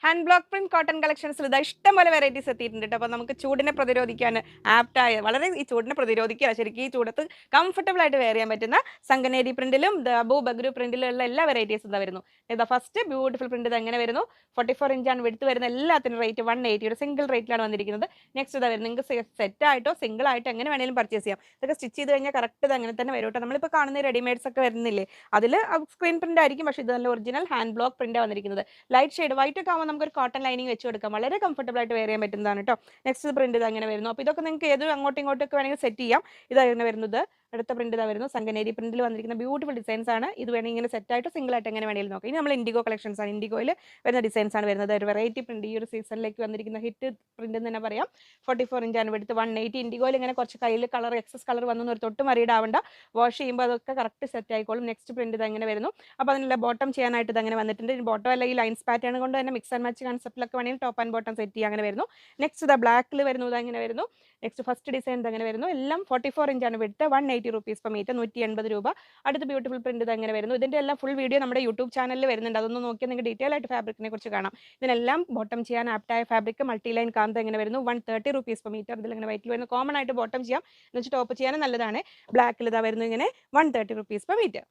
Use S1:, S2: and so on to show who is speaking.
S1: Hand block print cotton കളക്ഷൻസിൽ ഇതാ ഇഷ്ടംപോലെ varieties എത്തിയിട്ടുണ്ട് കേട്ടോ. അപ്പോൾ നമുക്ക് ചൂടിനെ പ്രതിരോധിക്കാൻ ആപ്റ്റായ വളരെ ഈ ചൂടിനെ പ്രതിരോധിക്കുക ശരിക്കും ഈ ചൂടത്ത് കംഫർട്ടബിൾ ആയിട്ട് വെയർ ചെയ്യാൻ പറ്റുന്ന സംഗനേരി പ്രിന്റിലും ദബു ബഗ്രു പ്രിന്റിലും ഉള്ള എല്ലാ വെറൈറ്റീസും ഇതാ വരുന്നു. ഇതാ ഫസ്റ്റ് ബ്യൂട്ടിഫുൾ പ്രിന്റ് ഇത് എങ്ങനെ വരുന്നു 44 ഇഞ്ചാണ് വെടുത്ത് വരുന്ന എല്ലാത്തിനും റേറ്റ് 180 ഒരു സിംഗിൾ റേറ്റിലാണ് വന്നിരിക്കുന്നത്. നെക്സ്റ്റ് ഇതാ വരുന്നത് നിങ്ങൾക്ക് സെറ്റ് ആയിട്ടോ സിംഗിൾ ആയിട്ടോ എങ്ങനെ വേണമെങ്കിലും പർച്ചേസ് ചെയ്യാം. ഇതൊക്കെ സ്റ്റിച്ച് ചെയ്ത് കഴിഞ്ഞാൽ കറക്റ്റ് ഇത് അങ്ങനെ തന്നെ വരും കേട്ടോ. നമ്മളിപ്പോൾ കാണുന്ന റെഡിമെയ്ഡ്സ് ഒക്കെ വരുന്നില്ലേ അതിൽ സ്ക്രീൻ പ്രിന്റ് ആയിരിക്കും, പക്ഷേ ഇത് നല്ല ഒറിജിനൽ ഹാൻഡ് ബ്ലോക്ക് പ്രിന്റ് വന്നിരിക്കുന്നത്. ലൈറ്റ് ഷെയ്ഡ് വൈറ്റ് ഒക്കെ ആകുമ്പോൾ നമുക്ക് ഒരു കോട്ടൺ ലൈനിങ് വെച്ച് കൊടുക്കാം, വളരെ കംഫർട്ടബിൾ ആയിട്ട് വെയർ ചെയ്യാൻ പറ്റുന്നതാണ് കേട്ടോ. നെക്സ്റ്റ് പ്രിന്റ് ഇത് അങ്ങനെ വരുന്നു. അപ്പോൾ ഇതൊക്കെ നിങ്ങൾക്ക് ഏത് അങ്ങോട്ടും ഇങ്ങോട്ടും ഒക്കെ വേണമെങ്കിൽ സെറ്റ് ചെയ്യാം. ഇതാണ് വരുന്നത്. അടുത്ത പ്രിന്റ് ഇതാ വരുന്നു. സംഗനേരി പ്രിന്റിൽ വന്നിരിക്കുന്ന ബ്യൂട്ടിഫുൾ ഡിസൈൻസ് ആണ്. ഇത് വേണമെങ്കിൽ ഇങ്ങനെ സെറ്റ് ആയിട്ട് സിംഗിൾ ആയിട്ട് എങ്ങനെ വേണമെങ്കിലും നോക്കാം. ഇനി നമ്മൾ ഇൻഡിഗോ കളക്ഷൻസ് ആണ്. ഇൻഡിഗോയിൽ വരുന്ന ഡിസൈൻസ് ആണ് വരുന്നത്. ഒരു വെറൈറ്റി പ്രിന്റ് ഈ ഒരു സീസണിലേക്ക് വന്നിരിക്കുന്ന ഹിറ്റ് പ്രിന്റ് എന്ന് തന്നെ പറയാം. 44 ഇഞ്ചാണ് എടുത്ത് 180. ഇൻഡിഗോയിൽ ഇങ്ങനെ കുറച്ച് കയ്യിൽ കളർ എക്സസ് കളർ വന്നു ഒരു തൊട്ട് മറിയിടാവണ്ട, വാഷ് ചെയ്യുമ്പോൾ അതൊക്കെ കറക്റ്റ് സെറ്റ് ആയിക്കോളും. നെക്സ്റ്റ് പ്രിന്റ് ഇത് അങ്ങനെ വരുന്നു. അപ്പോൾ അതിനുള്ള ബോട്ടം ചെയ്യാനായിട്ട് ഇത് അങ്ങനെ വന്നിട്ടുണ്ട്. ബോട്ടം അല്ലെങ്കിൽ ലൈൻസ് പാറ്റേൺ കൊണ്ട് തന്നെ മിക്സ് ആൻഡ് മാച്ച് കൺസെപ്റ്റിലൊക്കെ വേണമെങ്കിൽ ടോപ്പ് ആൻഡ് ബോട്ടം സെറ്റ് ചെയ്യാൻ അങ്ങനെ വരുന്നു. നെക്സ്റ്റ് ഇതാ ബ്ലാക്കിൽ വരുന്നു. ഇത് അങ്ങനെ വരുന്നു. നെക്സ്റ്റ് ഫസ്റ്റ് ഡിസൈൻ ഇത് അങ്ങനെ വരുന്നു. എല്ലാം 44 ഇഞ്ചാണ് വിട്ട് 180 റുപ്പീസ് പെർ മീറ്റർ 180 രൂപ. അടുത്ത ബ്യൂട്ടിഫുൾ പ്രിന്റ് ഇത് അങ്ങനെ വരുന്നു. ഇതിന്റെ എല്ലാം ഫുൾ വീഡിയോ നമ്മുടെ യൂട്യൂബ് ചാനലിൽ വരുന്നുണ്ട്. അതൊന്ന് നോക്കിയാൽ നിങ്ങൾക്ക് ഡീറ്റെയിൽ ആയിട്ട് ഫാബ്രിക്കിനെ കുറിച്ച് കാണാം. ഇതിനെല്ലാം ബോട്ടം ചെയ്യാൻ ആപ്റ്റായ ഫാബ്രിക് മൾട്ടി ലൈൻ കാന്ത എങ്ങനെ വരുന്നു 130 റുപ്പീസ് പെർ മീറ്റർ. ഇതിൽ ഇങ്ങനെ വൈറ്റിൽ വരുന്നു. കോമൺ ആയിട്ട് ബോട്ടം ചെയ്യാം എന്ന് വെച്ചാൽ ടോപ്പ് ചെയ്യാനും നല്ലതാണ്. ബ്ലാക്കിൽ ഇതാ വരുന്നു ഇങ്ങനെ 130 റുപ്പീസ് പെർ മീറ്റർ.